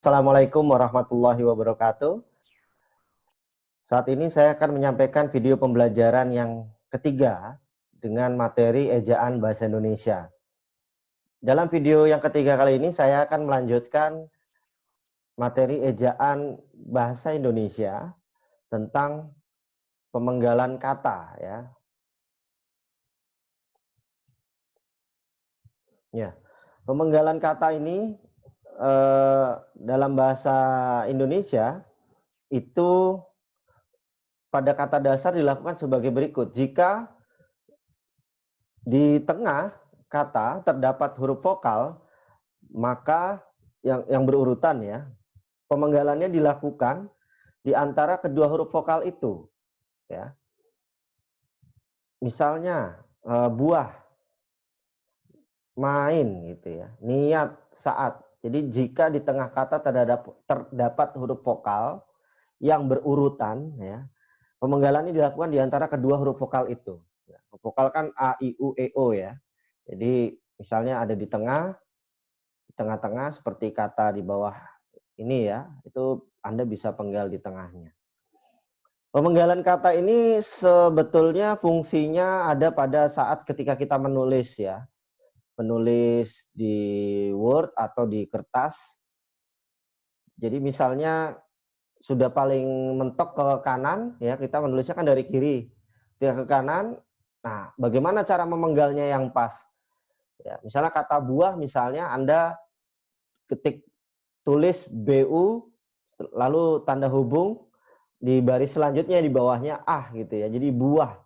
Assalamualaikum warahmatullahi wabarakatuh. Saat ini saya akan menyampaikan video pembelajaran yang ketiga dengan materi ejaan bahasa Indonesia. Dalam video yang ketiga kali ini saya akan melanjutkan materi ejaan bahasa Indonesia tentang pemenggalan kata ya. Pemenggalan kata ini dalam bahasa Indonesia itu pada kata dasar dilakukan sebagai berikut. Jika di tengah kata terdapat huruf vokal, maka yang berurutan ya, pemenggalannya dilakukan di antara kedua huruf vokal itu. Ya. Misalnya buah, main gitu ya, niat, saat. Jadi jika di tengah kata terdapat huruf vokal yang berurutan ya, pemenggalan ini dilakukan di antara kedua huruf vokal itu. Vokal kan A, I, U, E, O ya. Jadi misalnya ada di tengah-tengah seperti kata di bawah ini ya, itu Anda bisa penggal di tengahnya. Pemenggalan kata ini sebetulnya fungsinya ada pada saat ketika kita menulis ya. Menulis di Word atau di kertas. Jadi misalnya sudah paling mentok ke kanan ya, kita menulisnya kan dari kiri. Dia ke kanan. Nah, bagaimana cara memenggalnya yang pas? Ya, misalnya kata buah, misalnya Anda ketik tulis BU lalu tanda hubung di baris selanjutnya di bawahnya gitu ya. Jadi buah.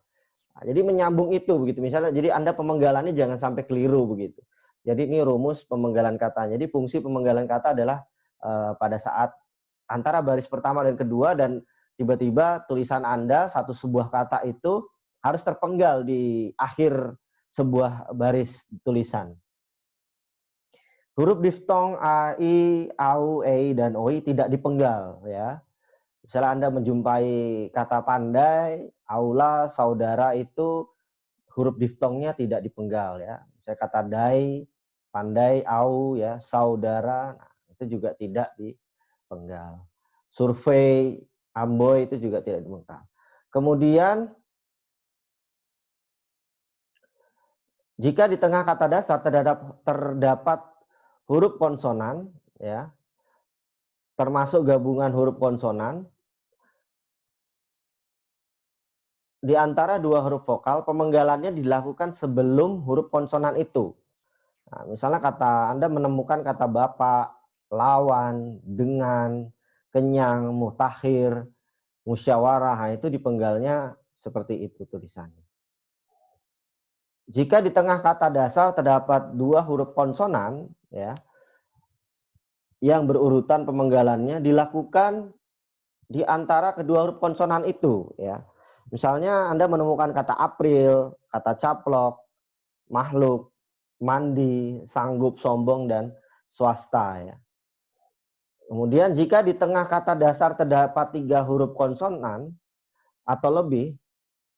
Nah, jadi menyambung itu begitu. Misalnya jadi Anda pemenggalannya jangan sampai keliru begitu. Jadi ini rumus pemenggalan kata. Jadi fungsi pemenggalan kata adalah pada saat antara baris pertama dan kedua dan tiba-tiba tulisan Anda sebuah kata itu harus terpenggal di akhir sebuah baris tulisan. Huruf diftong A, I, AU, EI, dan OI tidak dipenggal ya. Misalnya Anda menjumpai kata pandai, aula, saudara itu huruf diftongnya tidak dipenggal ya. Misalnya kata dai, pandai, au ya, saudara, nah, itu juga tidak dipenggal. Survei, amboy itu juga tidak dipenggal. Kemudian jika di tengah kata dasar terdapat huruf konsonan ya, termasuk gabungan huruf konsonan, di antara dua huruf vokal, pemenggalannya dilakukan sebelum huruf konsonan itu. Nah, misalnya Anda menemukan kata bapak, lawan, dengan, kenyang, mutakhir, musyawarah, nah itu dipenggalnya seperti itu tulisannya. Jika di tengah kata dasar terdapat dua huruf konsonan, ya, yang berurutan pemenggalannya dilakukan di antara kedua huruf konsonan itu, ya. Misalnya Anda menemukan kata April, kata caplok, makhluk, mandi, sanggup, sombong, dan swasta ya. Kemudian jika di tengah kata dasar terdapat tiga huruf konsonan atau lebih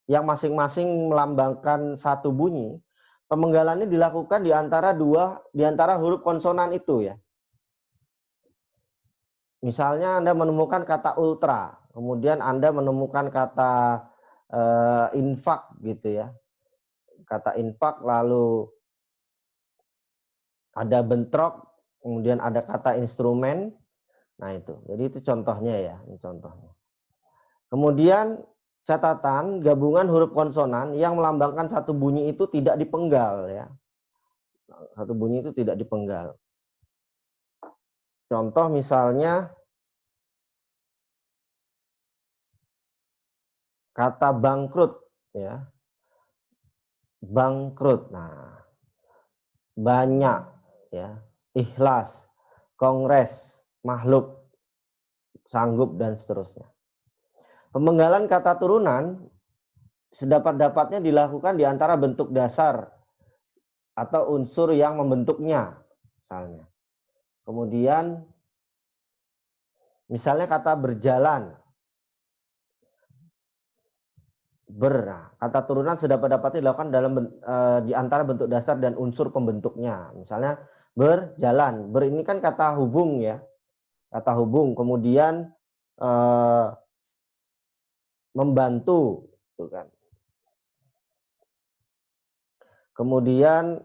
yang masing-masing melambangkan satu bunyi, pemenggalannya dilakukan di antara huruf konsonan itu ya. Misalnya Anda menemukan kata ultra, kemudian Anda menemukan kata infak gitu ya. Kata infak lalu ada bentrok, kemudian ada kata instrumen. Nah itu, jadi itu contohnya ya, ini contohnya. Kemudian catatan gabungan huruf konsonan yang melambangkan satu bunyi itu tidak dipenggal ya. Satu bunyi itu tidak dipenggal. Contoh misalnya kata bangkrut ya. Bangkrut. Nah, banyak ya, ikhlas, kongres, makhluk, sanggup, dan seterusnya. Pemenggalan kata turunan sedapat-dapatnya dilakukan di antara bentuk dasar atau unsur yang membentuknya, misalnya. Kemudian, misalnya kata berjalan, kata turunan sedapat-dapatnya dilakukan di antara bentuk dasar dan unsur pembentuknya. Misalnya berjalan, ini kan kata hubung ya. kata hubung, kemudian membantu, gitu kan. Kemudian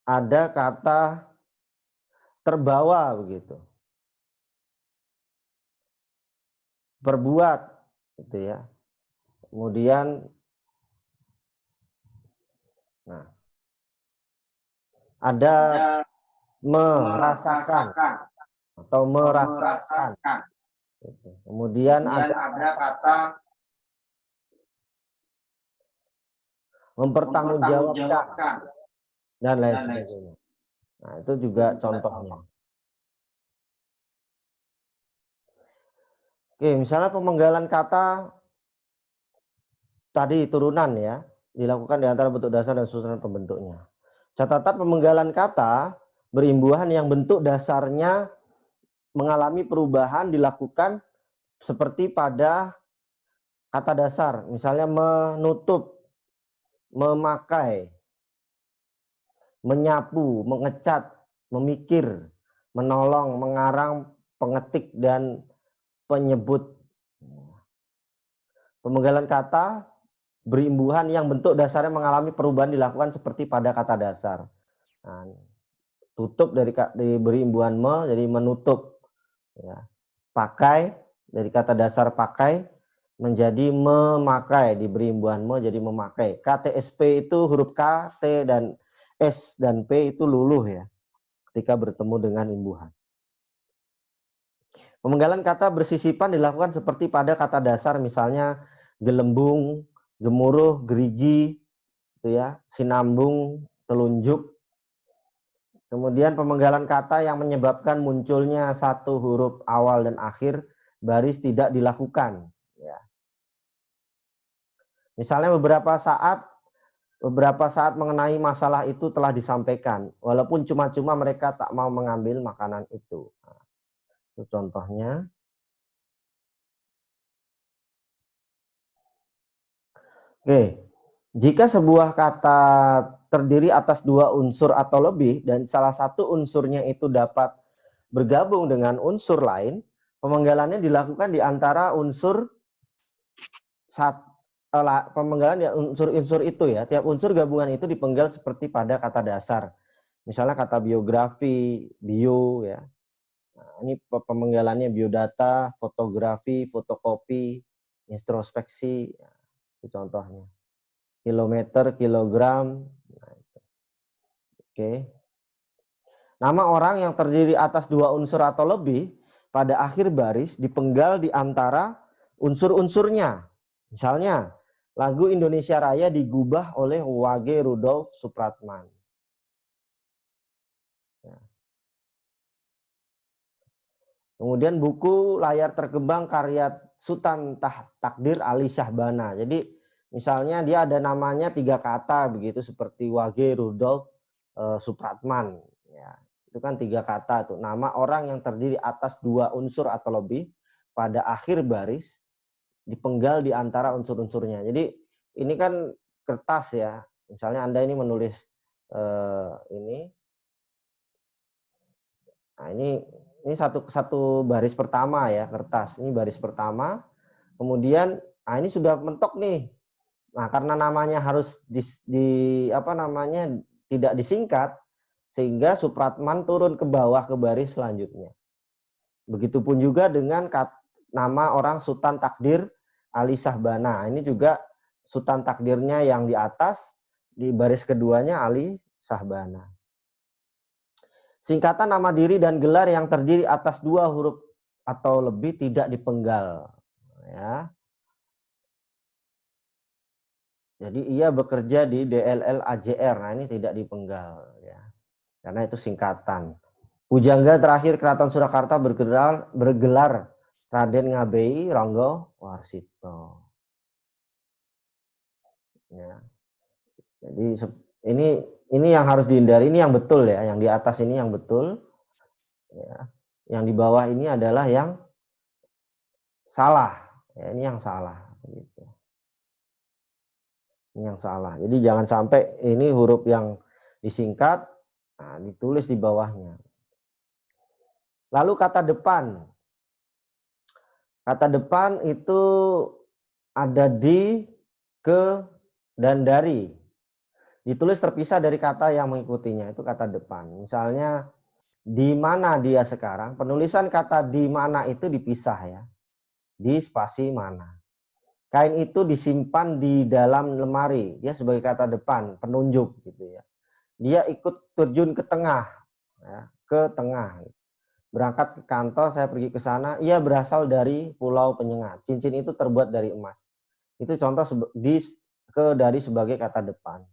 ada kata terbawa begitu. Berbuat gitu ya. Kemudian nah, ada merasakan atau merasakan. Gitu. Kemudian ada kata mempertanggungjawabkan dan lain sebagainya. Nah, itu juga contohnya. Oke, misalnya pemenggalan kata tadi turunan ya, dilakukan di antara bentuk dasar dan susunan pembentuknya. Catatan pemenggalan kata berimbuhan yang bentuk dasarnya mengalami perubahan dilakukan seperti pada kata dasar, misalnya menutup, memakai, menyapu, mengecat, memikir, menolong, mengarang, pengetik, dan penyebut. Pemenggalan kata berimbuhan yang bentuk dasarnya mengalami perubahan dilakukan seperti pada kata dasar. Nah, tutup dari berimbuhan me jadi menutup. Ya. Pakai dari kata dasar pakai menjadi memakai, diberi imbuhan me jadi memakai. KTSP itu huruf K, T, dan S dan P itu luluh ya ketika bertemu dengan imbuhan. Pemenggalan kata bersisipan dilakukan seperti pada kata dasar, misalnya gelembung, gemuruh, gerigi, gitu ya, sinambung, telunjuk. Kemudian pemenggalan kata yang menyebabkan munculnya satu huruf awal dan akhir baris tidak dilakukan. Ya. Misalnya beberapa saat mengenai masalah itu telah disampaikan, walaupun cuma-cuma mereka tak mau mengambil makanan itu. Nah, itu contohnya. Oke, jika sebuah kata terdiri atas dua unsur atau lebih dan salah satu unsurnya itu dapat bergabung dengan unsur lain, pemenggalannya dilakukan di antara pemenggalan ya unsur-unsur itu ya. Tiap unsur gabungan itu dipenggal seperti pada kata dasar. Misalnya kata biografi, bio ya. Nah, ini pemenggalannya biodata, fotografi, fotokopi, introspeksi, ya, itu contohnya. Kilometer, kilogram. Nah, oke. Nama orang yang terdiri atas dua unsur atau lebih pada akhir baris dipenggal di antara unsur-unsurnya. Misalnya, lagu Indonesia Raya digubah oleh Wage Rudolf Supratman. Ya. Kemudian buku layar terkembang karya Sultan Takdir Ali Syahbana. Jadi misalnya dia ada namanya 3 kata begitu seperti Wage Rudolf Supratman. Ya, itu kan 3 kata tuh. Nama orang yang terdiri atas 2 unsur atau lebih pada akhir baris dipenggal di antara unsur-unsurnya. Jadi ini kan kertas ya. Misalnya Anda ini menulis ini. Nah, ini satu baris pertama ya, kertas. Ini baris pertama. Kemudian ini sudah mentok nih. Nah, karena namanya harus apa namanya tidak disingkat sehingga Supratman turun ke bawah ke baris selanjutnya. Begitupun juga dengan nama orang Sultan Takdir Ali Syahbana. Ini juga Sultan Takdirnya yang di atas, di baris keduanya Ali Syahbana. Singkatan nama diri dan gelar yang terdiri atas 2 huruf atau lebih tidak dipenggal. Ya. Jadi ia bekerja di DLL AJR. Nah, ini tidak dipenggal ya. Karena itu singkatan. Pujangga terakhir Keraton Surakarta bergelar Raden Ngabei Ronggo Warsito. Ya. Jadi ini yang harus dihindari, ini yang betul ya, yang di atas ini yang betul. Ya. Yang di bawah ini adalah yang salah. Ya, ini yang salah gitu. Ini yang salah. Jadi jangan sampai ini huruf yang disingkat, nah, ditulis di bawahnya. Lalu kata depan. Kata depan itu ada di, ke, dan dari. Ditulis terpisah dari kata yang mengikutinya, itu kata depan. Misalnya, di mana dia sekarang, penulisan kata di mana itu dipisah ya. Di spasi mana. Kain itu disimpan di dalam lemari, dia sebagai kata depan, penunjuk gitu ya. Dia ikut terjun ke tengah, ya, ke tengah. Berangkat ke kantor, saya pergi ke sana, ia berasal dari Pulau Penyengat. Cincin itu terbuat dari emas. Itu contoh dari sebagai kata depan.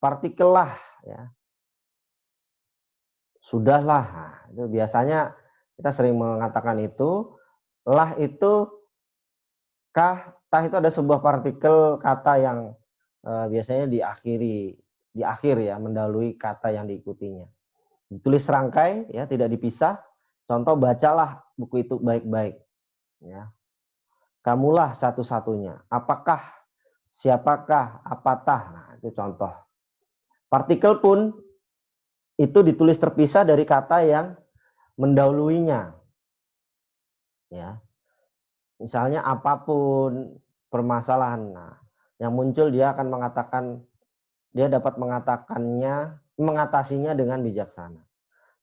Partikel lah, ya. Sudahlah. Nah, itu biasanya kita sering mengatakan itu. Lah itu tah itu ada sebuah partikel kata yang biasanya di akhir ya, mendahului kata yang diikutinya. Ditulis serangkai ya, tidak dipisah. Contoh, bacalah buku itu baik-baik ya. Kamulah satu-satunya. Apakah, siapakah, apatah. Nah, itu contoh. Partikel pun itu ditulis terpisah dari kata yang mendahuluinya. Ya. Misalnya apapun permasalahan. Nah, yang muncul dia akan mengatakan, dia dapat mengatakannya, mengatasinya dengan bijaksana.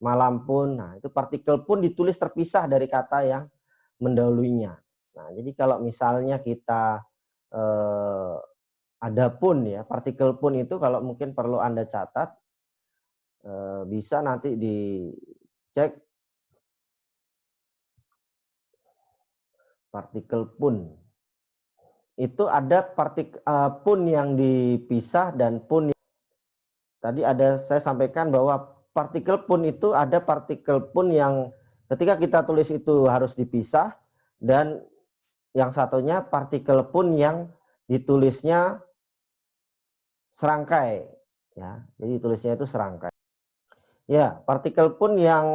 Malam pun, nah itu partikel pun ditulis terpisah dari kata yang mendahuluinya. Nah, jadi kalau misalnya kita ada pun ya, partikel pun itu kalau mungkin perlu Anda catat, bisa nanti dicek partikel pun. Itu ada pun yang dipisah dan pun. Tadi saya sampaikan bahwa partikel pun itu ada partikel pun yang ketika kita tulis itu harus dipisah, dan yang satunya partikel pun yang ditulisnya serangkai ya. Jadi tulisnya itu serangkai. Ya, partikel pun yang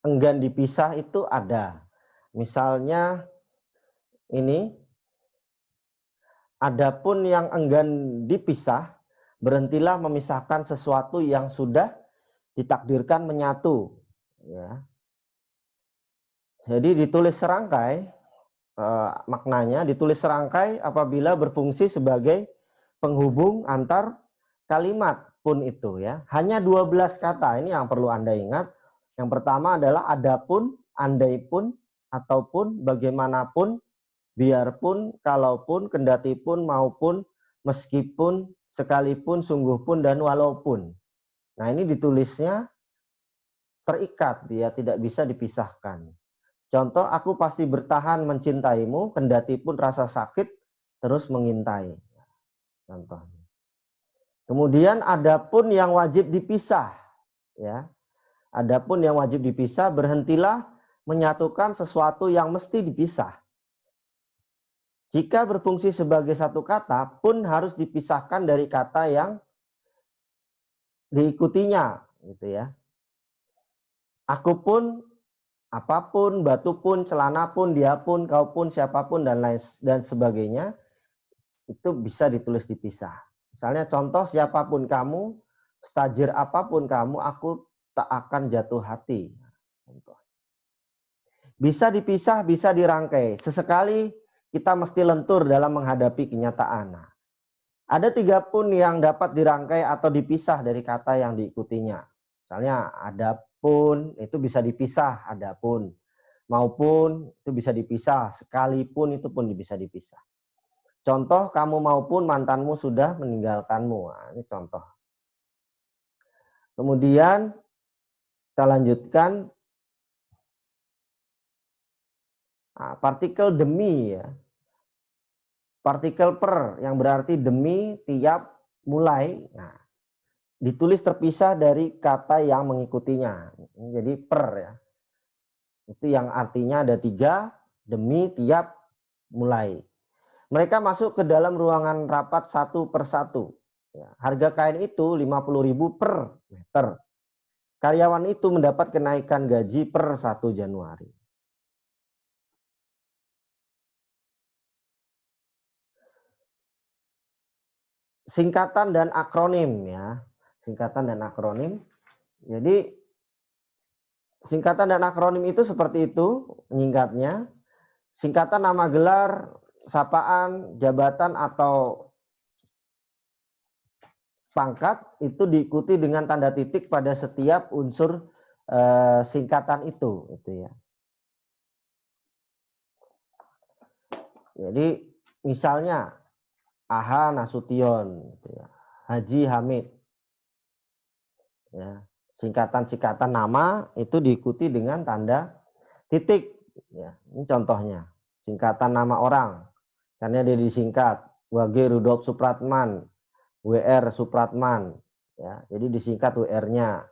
enggan dipisah itu ada. Misalnya ini, adapun yang enggan dipisah, berhentilah memisahkan sesuatu yang sudah ditakdirkan menyatu ya. Jadi ditulis serangkai, maknanya ditulis serangkai apabila berfungsi sebagai penghubung antar kalimat pun itu ya. Hanya 12 kata ini yang perlu Anda ingat. Yang pertama adalah adapun, andaipun, ataupun, bagaimanapun, biarpun, kalaupun, kendatipun, maupun, meskipun, sekalipun, sungguh pun, dan walaupun. Nah, ini ditulisnya terikat, dia tidak bisa dipisahkan. Contoh, aku pasti bertahan mencintaimu, kendatipun rasa sakit terus mengintai. Contoh. Kemudian adapun yang wajib dipisah, ya. Adapun yang wajib dipisah, berhentilah menyatukan sesuatu yang mesti dipisah. Jika berfungsi sebagai satu kata, pun harus dipisahkan dari kata yang diikutinya, gitu ya. Aku pun, apapun, batu pun, celana pun, dia pun, kau pun, siapapun, dan lain dan sebagainya, itu bisa ditulis dipisah. Misalnya contoh, siapapun kamu, stajir apapun kamu, aku tak akan jatuh hati. Bisa dipisah, bisa dirangkai. Sesekali kita mesti lentur dalam menghadapi kenyataan. Nah, ada 3 pun yang dapat dirangkai atau dipisah dari kata yang diikutinya. Misalnya adapun itu bisa dipisah, adapun. Maupun itu bisa dipisah, sekalipun itu pun bisa dipisah. Contoh, kamu maupun mantanmu sudah meninggalkanmu. Nah, ini contoh. Kemudian kita lanjutkan. Nah, partikel demi ya. Partikel per yang berarti demi, tiap, mulai. Nah, ditulis terpisah dari kata yang mengikutinya. Jadi per ya. Itu yang artinya ada 3, demi, tiap, mulai. Mereka masuk ke dalam ruangan rapat satu per satu. Ya, harga kain itu 50.000 per meter. Karyawan itu mendapat kenaikan gaji per 1 Januari. Singkatan dan akronim ya. Singkatan dan akronim. Jadi Singkatan dan akronim itu seperti itu menyingkatnya. Singkatan nama gelar, sapaan, jabatan atau pangkat itu diikuti dengan tanda titik pada setiap unsur singkatan itu ya. Jadi misalnya Aha Nasution, gitu ya. Haji Hamid, ya. Singkatan-singkatan nama itu diikuti dengan tanda titik. Ya. Ini contohnya, singkatan nama orang, karena dia disingkat W.G. Rudolf Supratman, W.R. Supratman, ya. Jadi disingkat W.R.-nya.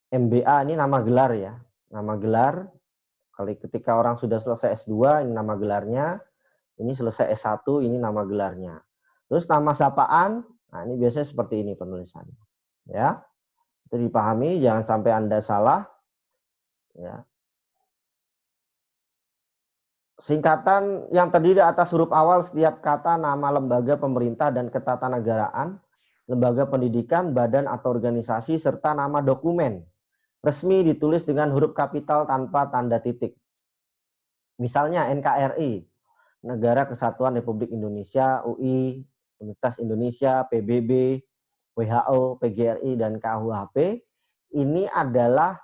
MBA ini nama gelar ya, nama gelar. Ketika orang sudah selesai S2, ini nama gelarnya. Ini selesai S1, ini nama gelarnya. Terus nama sapaan, nah ini biasanya seperti ini penulisannya. Ya, itu dipahami, jangan sampai Anda salah. Ya. Singkatan yang terdiri atas huruf awal setiap kata nama lembaga pemerintah dan ketatanegaraan, lembaga pendidikan, badan atau organisasi, serta nama dokumen resmi ditulis dengan huruf kapital tanpa tanda titik. Misalnya NKRI, Negara Kesatuan Republik Indonesia, UI, Universitas Indonesia, PBB, WHO, PGRI, dan KUHP, ini adalah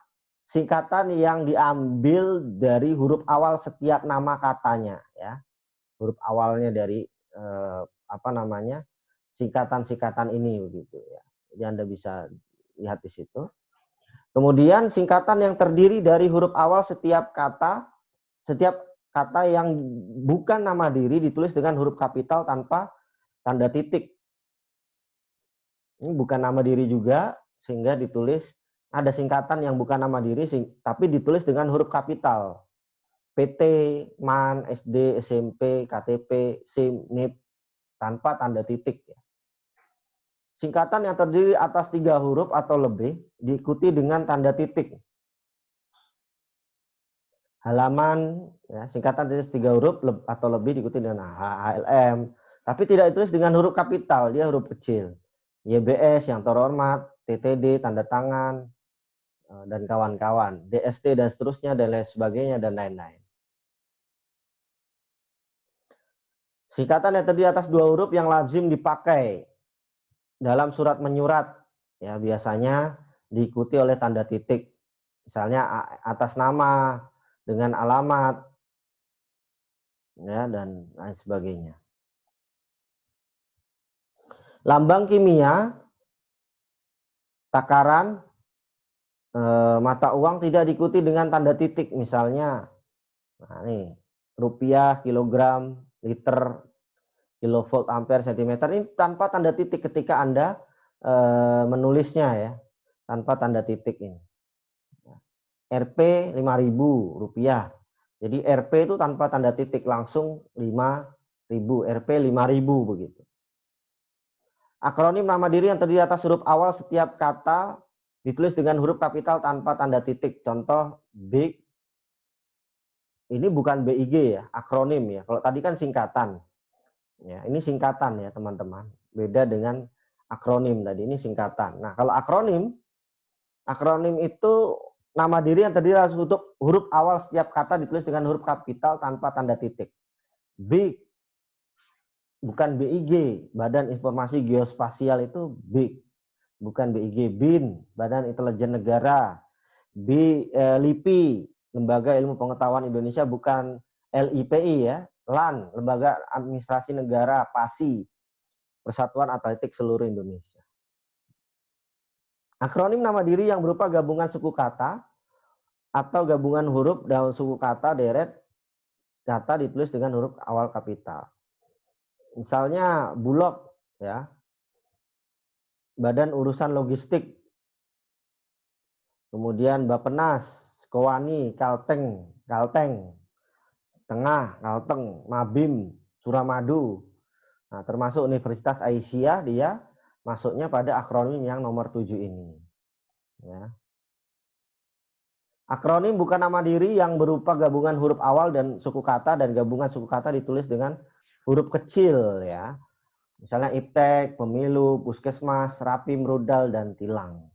singkatan yang diambil dari huruf awal setiap nama katanya, ya. Huruf awalnya dari singkatan-singkatan ini begitu ya. Jadi Anda bisa lihat di situ. Kemudian singkatan yang terdiri dari huruf awal setiap kata yang bukan nama diri ditulis dengan huruf kapital tanpa tanda titik. Ini bukan nama diri juga, sehingga ditulis ada singkatan yang bukan nama diri tapi ditulis dengan huruf kapital. PT, MAN, SD, SMP, KTP, SIM, NIP tanpa tanda titik. Singkatan yang terdiri atas 3 huruf atau lebih diikuti dengan tanda titik. Halaman, ya, singkatan dari 3 huruf atau lebih diikuti dengan HLM, tapi tidak ditulis dengan huruf kapital, dia huruf kecil. YBS yang terhormat, TTD, tanda tangan, dan kawan-kawan, DST dan seterusnya, dan lain sebagainya, dan lain-lain. Singkatan yang terdiri atas 2 huruf yang lazim dipakai dalam surat menyurat, ya biasanya diikuti oleh tanda titik. Misalnya atas nama dengan alamat, ya, dan lain sebagainya. Lambang kimia, takaran, mata uang tidak diikuti dengan tanda titik. Misalnya, nah nih, rupiah, kilogram, liter, kilovolt, ampere, sentimeter, ini tanpa tanda titik ketika Anda menulisnya ya, tanpa tanda titik ini. Rp 5.000 rupiah. Jadi Rp itu tanpa tanda titik, langsung 5.000, Rp 5.000 begitu. Akronim nama diri yang terdiri atas huruf awal setiap kata ditulis dengan huruf kapital tanpa tanda titik. Contoh BIG, ini bukan BIG ya, akronim ya. Kalau tadi kan singkatan. Ya, ini singkatan ya teman-teman. Beda dengan akronim tadi, ini singkatan. Nah, kalau akronim itu nama diri yang terdiri atas huruf awal setiap kata ditulis dengan huruf kapital tanpa tanda titik. BIG, bukan BIG, Badan Informasi Geospasial itu BIG. Bukan BIG, BIN, Badan Intelijen Negara. LIPI, Lembaga Ilmu Pengetahuan Indonesia, bukan LIPI ya. LAN, Lembaga Administrasi Negara, PASI, Persatuan Atletik Seluruh Indonesia. Akronim nama diri yang berupa gabungan suku kata atau gabungan huruf dalam suku kata deret kata ditulis dengan huruf awal kapital. Misalnya Bulog ya, Badan Urusan Logistik. Kemudian Bappenas, Kowani, Kalteng, Tengah, Kalteng, Mabim, Suramadu. Nah, termasuk Universitas Aisyah, dia masuknya pada akronim yang nomor 7 ini. Ya. Akronim bukan nama diri yang berupa gabungan huruf awal dan suku kata, dan gabungan suku kata ditulis dengan huruf kecil ya. Misalnya iptek, pemilu, puskesmas, rapim, rudal, dan tilang.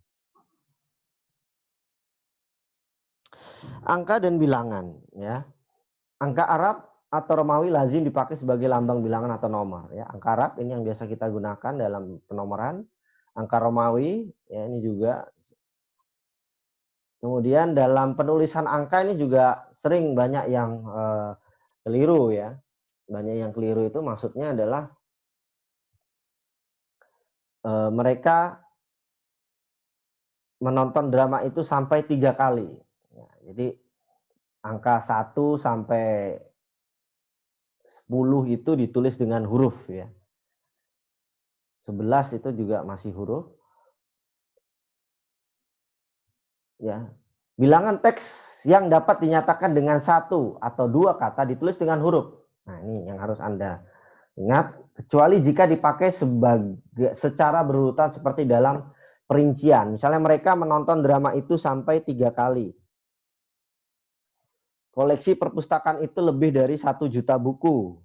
Angka dan bilangan, ya. Angka Arab atau Romawi lazim dipakai sebagai lambang bilangan atau nomor, ya. Angka Arab ini yang biasa kita gunakan dalam penomoran. Angka Romawi, ya, ini juga. Kemudian dalam penulisan angka ini juga sering banyak yang keliru, ya. Banyak yang keliru itu maksudnya adalah mereka menonton drama itu sampai 3 kali. Ya, jadi angka 1 sampai 10 itu ditulis dengan huruf, ya. 11 itu juga masih huruf. Ya. Bilangan teks yang dapat dinyatakan dengan 1 atau 2 kata ditulis dengan huruf. Nah, ini yang harus Anda ingat, kecuali jika dipakai secara berurutan seperti dalam perincian. Misalnya mereka menonton drama itu sampai 3 kali. Koleksi perpustakaan itu lebih dari 1 juta buku.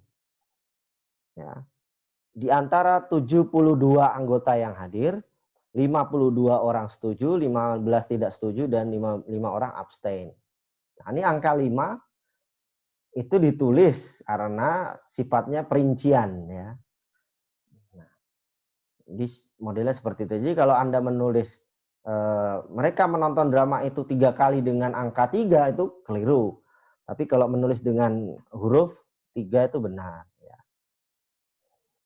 Ya. Di antara 72 anggota yang hadir, 52 orang setuju, 15 tidak setuju, dan 5 orang abstain. Nah, ini angka 5 itu ditulis karena sifatnya perincian, ya. Nah, jadi modelnya seperti itu. Jadi kalau Anda menulis mereka menonton drama itu 3 kali dengan angka 3 itu keliru. Tapi kalau menulis dengan huruf 3 itu benar, ya.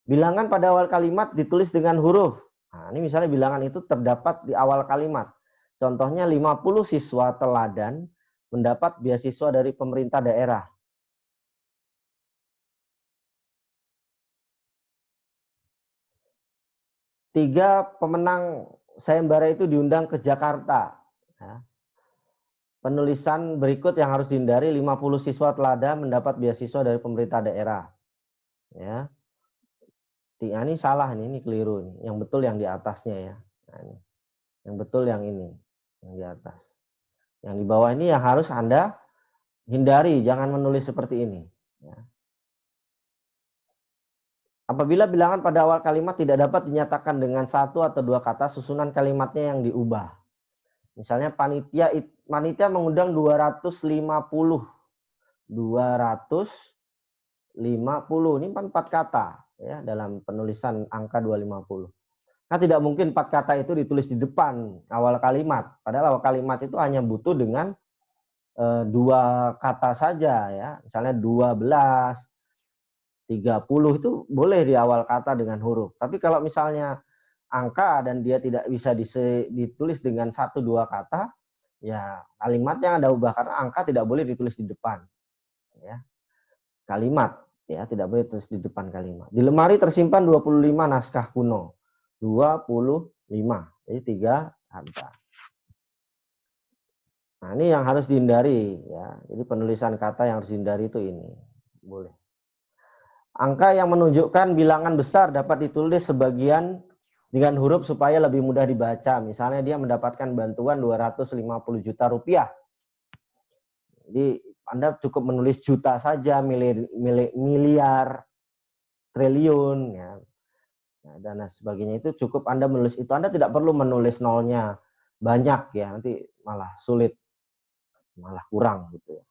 Bilangan pada awal kalimat ditulis dengan huruf. Nah, ini misalnya bilangan itu terdapat di awal kalimat. Contohnya 50 siswa teladan mendapat beasiswa dari pemerintah daerah. 3 pemenang sayembara itu diundang ke Jakarta. Ya. Penulisan berikut yang harus dihindari, 50 siswa teladan mendapat beasiswa dari pemerintah daerah. Ya. Ini salah, ini keliru. Yang betul yang di atasnya, ya. Nah, ini. Yang betul yang ini, yang di atas. Yang di bawah ini yang harus Anda hindari, jangan menulis seperti ini. Ya. Apabila bilangan pada awal kalimat tidak dapat dinyatakan dengan 1 atau 2 kata, susunan kalimatnya yang diubah. Misalnya panitia mengundang 250. 250, ini 4 kata, ya, dalam penulisan angka 250. Nah, tidak mungkin 4 kata itu ditulis di depan awal kalimat. Padahal awal kalimat itu hanya butuh dengan 2 kata saja, ya. Misalnya 12, 30 itu boleh di awal kata dengan huruf. Tapi kalau misalnya angka dan dia tidak bisa ditulis dengan 1, 2 kata, ya kalimatnya Anda ubah karena angka tidak boleh ditulis di depan, ya. Kalimat, ya, tidak boleh ditulis di depan kalimat. Di lemari tersimpan 25 naskah kuno. 25. Jadi 3 angka. Nah, ini yang harus dihindari, ya. Jadi penulisan kata yang harus dihindari itu ini. Boleh. Angka yang menunjukkan bilangan besar dapat ditulis sebagian dengan huruf supaya lebih mudah dibaca. Misalnya dia mendapatkan bantuan 250 juta rupiah. Jadi Anda cukup menulis juta saja, miliar, triliun, ya. Dan sebagainya itu cukup Anda menulis itu. Anda tidak perlu menulis nolnya banyak, ya. Nanti malah sulit, malah kurang gitu, ya.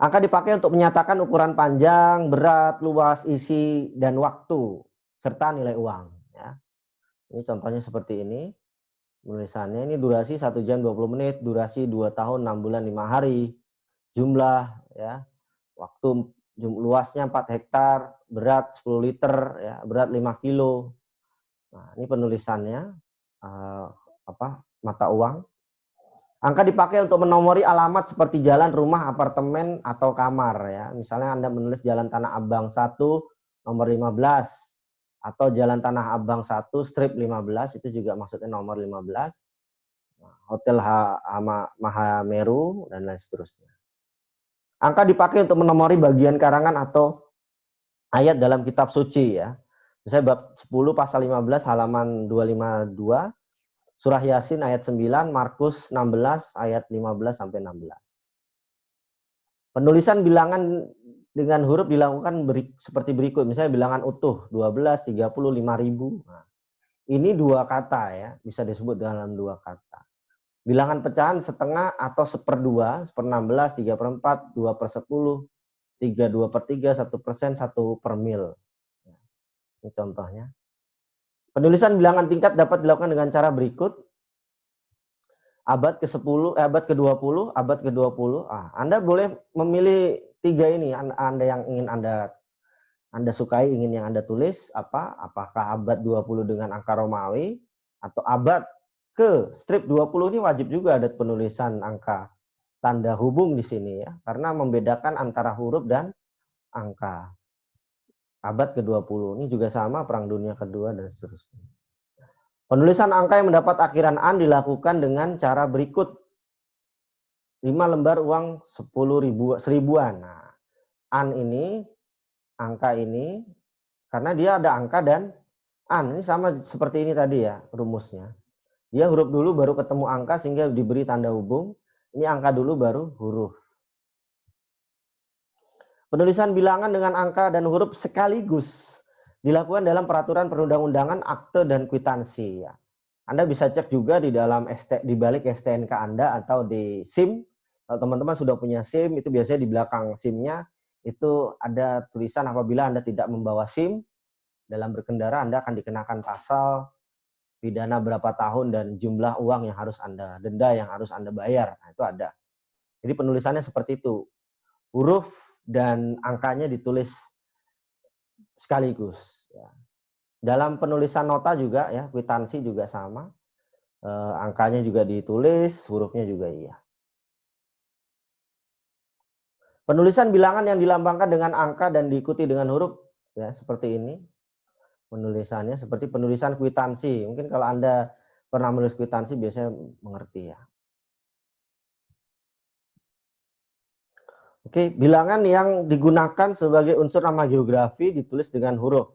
Angka dipakai untuk menyatakan ukuran panjang, berat, luas, isi, dan waktu, serta nilai uang. Ya. Ini contohnya seperti ini. Tulisannya ini durasi 1 jam 20 menit, durasi 2 tahun 6 bulan 5 hari, jumlah, ya, waktu, luasnya 4 hektar, berat 10 liter, ya, berat 5 kilo. Nah, ini penulisannya, mata uang. Angka dipakai untuk menomori alamat seperti jalan, rumah, apartemen, atau kamar, ya. Misalnya Anda menulis Jalan Tanah Abang 1, nomor 15, atau Jalan Tanah Abang 1, strip 15, itu juga maksudnya nomor 15. Hotel Mahameru, dan lain seterusnya. Angka dipakai untuk menomori bagian karangan atau ayat dalam kitab suci, ya. Misalnya bab 10 pasal 15 halaman 252, Surah Yasin ayat 9, Markus 16 ayat 15 sampai 16. Penulisan bilangan dengan huruf dilakukan seperti berikut. Misalnya bilangan utuh 12, 30, 5.000. Nah, ini 2 kata, ya, bisa disebut dalam 2 kata. Bilangan pecahan setengah atau 1/2, 1/16, 3/4, 2/10, 3, 2/3, 1%, 1/mil. Ini contohnya. Penulisan bilangan tingkat dapat dilakukan dengan cara berikut. Abad ke-10, abad ke-20, abad ke-20. Anda boleh memilih 3 ini, Anda yang ingin Anda sukai, ingin yang Anda tulis apa? Apakah abad 20 dengan angka Romawi atau abad ke strip 20 ini wajib juga ada penulisan angka tanda hubung di sini ya, karena membedakan antara huruf dan angka. Abad ke-20 ini juga sama, Perang Dunia Kedua dan seterusnya. Penulisan angka yang mendapat akhiran an dilakukan dengan cara berikut. 5 lembar uang 10.000-an. Nah, an ini, angka ini, karena dia ada angka dan an. Ini sama seperti ini tadi ya rumusnya. Dia huruf dulu baru ketemu angka sehingga diberi tanda hubung. Ini angka dulu baru huruf. Penulisan bilangan dengan angka dan huruf sekaligus dilakukan dalam peraturan perundang-undangan, akte, dan kwitansi. Ya. Anda bisa cek juga di dalam di balik STNK Anda atau di SIM. Kalau teman-teman sudah punya SIM, itu biasanya di belakang SIM-nya itu ada tulisan apabila Anda tidak membawa SIM dalam berkendara, Anda akan dikenakan pasal pidana berapa tahun dan jumlah uang yang harus Anda, denda yang harus Anda bayar. Nah, itu ada. Jadi penulisannya seperti itu. Huruf dan angkanya ditulis sekaligus. Ya. Dalam penulisan nota juga ya, kwitansi juga sama. Angkanya juga ditulis, hurufnya juga iya. Penulisan bilangan yang dilambangkan dengan angka dan diikuti dengan huruf ya seperti ini. Penulisannya seperti penulisan kwitansi. Mungkin kalau Anda pernah menulis kwitansi biasanya mengerti ya. Oke, bilangan yang digunakan sebagai unsur nama geografi ditulis dengan huruf.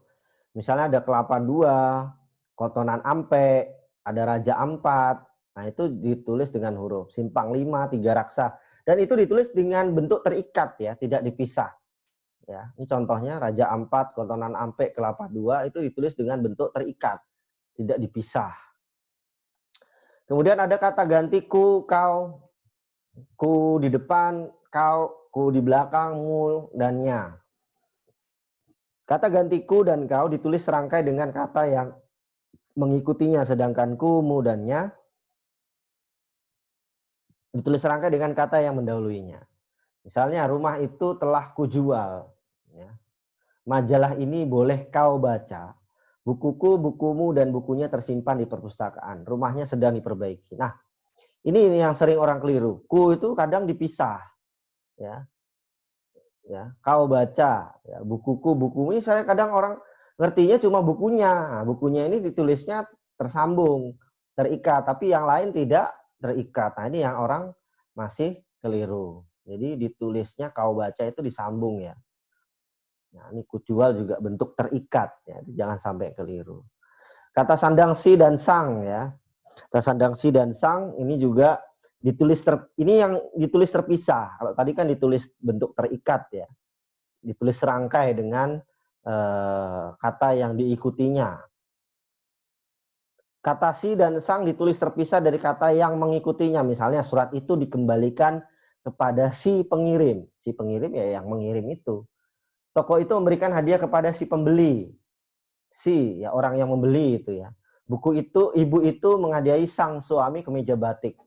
Misalnya ada Kelapa 2, Kotonan Ampe, ada Raja Ampat. Nah, itu ditulis dengan huruf. Simpang 5, Tiga Raksa. Dan itu ditulis dengan bentuk terikat ya, tidak dipisah. Ya, ini contohnya Raja Ampat, Kotonan Ampe, Kelapa 2 itu ditulis dengan bentuk terikat, tidak dipisah. Kemudian ada kata ganti ku, kau, ku di depan, kau, ku di belakang, mu, dan nya. Kata ganti ku dan kau ditulis serangkai dengan kata yang mengikutinya, sedangkan ku, mu, dan nya ditulis serangkai dengan kata yang mendahuluinya. Misalnya, rumah itu telah kujual. Ya. Majalah ini boleh kau baca. Bukuku, bukumu, dan bukunya tersimpan di perpustakaan. Rumahnya sedang diperbaiki. Nah, ini yang sering orang keliru. Ku itu kadang dipisah. Ya, ya, kau baca. Ya, bukuku, bukumu. Ini saya kadang orang ngertinya cuma bukunya. Nah, bukunya ini ditulisnya tersambung, terikat. Tapi yang lain tidak terikat. Nah, ini yang orang masih keliru. Jadi ditulisnya kau baca itu disambung ya. Nah, ini kujual juga bentuk terikat ya, jangan sampai keliru. Kata sandang si dan sang ya. Kata sandang si dan sang ini juga ditulis ini yang ditulis terpisah. Kalau tadi kan ditulis bentuk terikat ya. Ditulis serangkai dengan kata yang diikutinya. Kata si dan sang ditulis terpisah dari kata yang mengikutinya. Misalnya surat itu dikembalikan kepada si pengirim. Si pengirim ya yang mengirim itu. Toko itu memberikan hadiah kepada si pembeli. Si, ya orang yang membeli itu ya. Buku itu, ibu itu menghadiahi sang suami kemeja batik.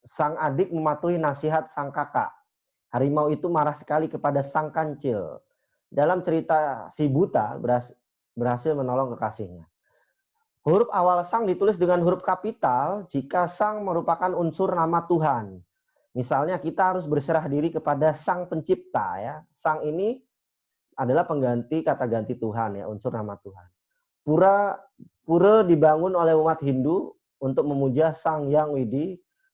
Sang adik mematuhi nasihat sang kakak. Harimau itu marah sekali kepada sang kancil. Dalam cerita si buta berhasil menolong kekasihnya. Huruf awal sang ditulis dengan huruf kapital jika sang merupakan unsur nama Tuhan. Misalnya kita harus berserah diri kepada sang pencipta ya. Sang ini adalah pengganti kata ganti Tuhan ya, unsur nama Tuhan. Pura dibangun oleh umat Hindu untuk memuja Sang Yang Widi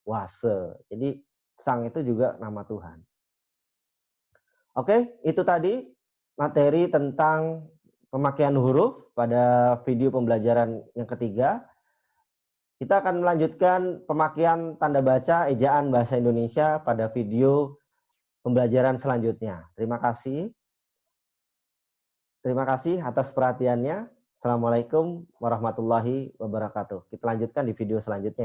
Wase. Jadi sang itu juga nama Tuhan. Oke, itu tadi materi tentang pemakaian huruf pada video pembelajaran yang ketiga. Kita akan melanjutkan pemakaian tanda baca ejaan bahasa Indonesia pada video pembelajaran selanjutnya. Terima kasih. Terima kasih atas perhatiannya. Assalamualaikum warahmatullahi wabarakatuh. Kita lanjutkan di video selanjutnya.